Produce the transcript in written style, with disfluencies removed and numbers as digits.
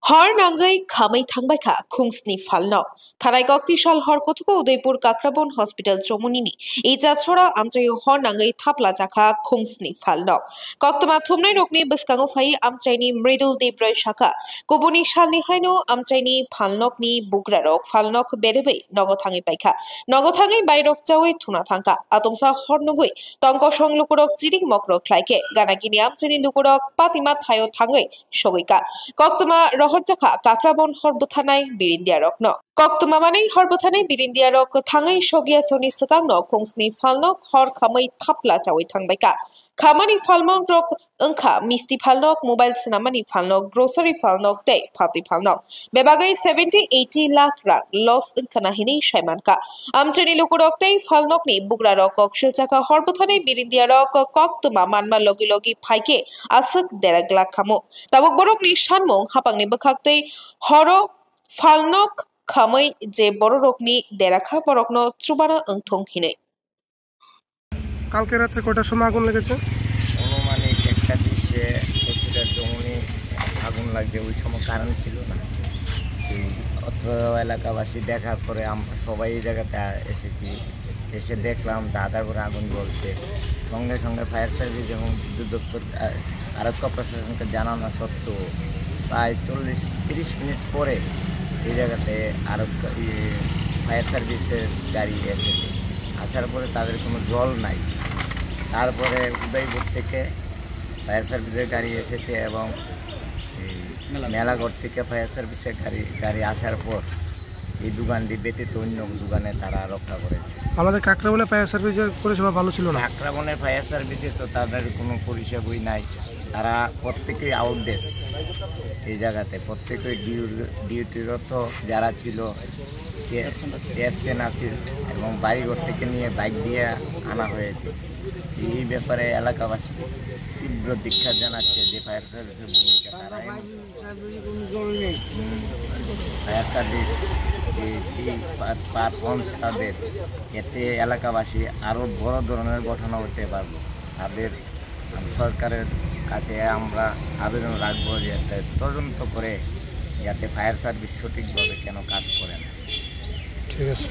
हर नांगै खामै थांबायखा खुंसनि फालनाव थाराय गक्तिशाल हर कथुको उदयपुर काक्राबन हस्पिटाल चमुनिनि इजा छड़ा आमचायो हर नांगै थापला जाखा खुंसनि फालनाव कक्तमा थुमनाय रकनि बसकांगो फाइ आमचायनि मृदुल देब्रय शाखा कुबुनि शालनि हायनो आमचायनि फालनकनि बुग्रा रक फालनक बेरेबै नगो थाङै पाइखा नगो थाङै बायरक चावै थुना थांका आतमसा हर नगै तंक संलुकुरक चिरिक मकरक लाइके गानागिनि आमचायनि लुकुरक पातिमा थायो थाङै सगैका कक्तमा रहरजाखा काक्राबन हरबथानाय बिरिन्दिया रकन कक्तमा मानै हरबथानाय बिरिन्दिया रक थाङै सगिया सोनि सकांनो खुंसनि फालनक हर खामै थापला चावै थांबायका खामानि फालमक रक ओंखा मिस्ति फालनक मोबाइल सिनामानि फालनक ग्रोसरी फालनक ते फाति फालनक बेबागै 70-80 लाख रां लस ओंखाना हिनै शायमानका आमचेनि लुकुरक ते फालनकनि बुग्रा रक कक्षिलचाका हरबथानाय बिरिन्दिया रक कक्तमा मानमा लगी लगी फाइके आसक देराग लाख खामो ताबुक बरकनि सानमं हापांनि बखाक्तै हर फालनक खामै जे बड़ रकनि देराखा बरकनो त्रुबाना ओंथं हिनै কালকে রাতে কয়টার সময় আগুন লেগেছে? অনুমানিক 1:20-এ হসপিটাল জমুনি আগুন লাগছে। ওই সময় কারেন্ট ছিল না। অত্র এলাকাবাসী দেখার পরে আমরা সবাই এই জায়গাতে এসেছি, এসে দেখলাম আধা করে আগুন জ্বলছে। সঙ্গে সঙ্গে ফায়ার সার্ভিস এবং বিদ্যুৎ দপ্তর আরক্ষা প্রশাসনকে জানানো সত্ত্বেও প্রায় 40-30 মিনিট পরে এই জায়গাতে ফায়ার সার্ভিসের গাড়ি এসেছে। আসার পরে তাদের কোনো জল নাই। তারপরে উদয়পুর থেকে ফায়ার সার্ভিসের গাড়ি এসেছে এবং মেলাঘর থেকে ফায়ার সার্ভিসের গাড়ি আসার পর এই দোকানটি ব্যতীত অন্য দোকানে তারা রক্ষা করেছে। আমাদের কাকরাবনে ফায়ার সার্ভিসের পরিষেবা ভালো ছিল না। কাকরাবনের ফায়ার সার্ভিসে তো তাদের কোনো পরিষেবাই নাই। তারা প্রত্যেকেই আউটডেস এই জায়গাতে, প্রত্যেকেই ডিউটিরত যারা ছিল আছে এবং বাড়িঘর থেকে নিয়ে বাইক দিয়ে আনা হয়েছে। এই ব্যাপারে এলাকাবাসী তীব্র ধিক্কার জানাচ্ছে যে ফায়ার সার্ভিসের ভূমিকা তারা ফায়ার সার্ভিস পারফর্মস তাদের, এতে এলাকাবাসী আরও বড় ধরনের ঘটনা হতে পারবে। তাদের সরকারের কাছে আমরা আবেদন রাখবো যে তদন্ত করে যাতে ফায়ার সার্ভিস সঠিকভাবে কেন কাজ করে না। ঠিক আছে।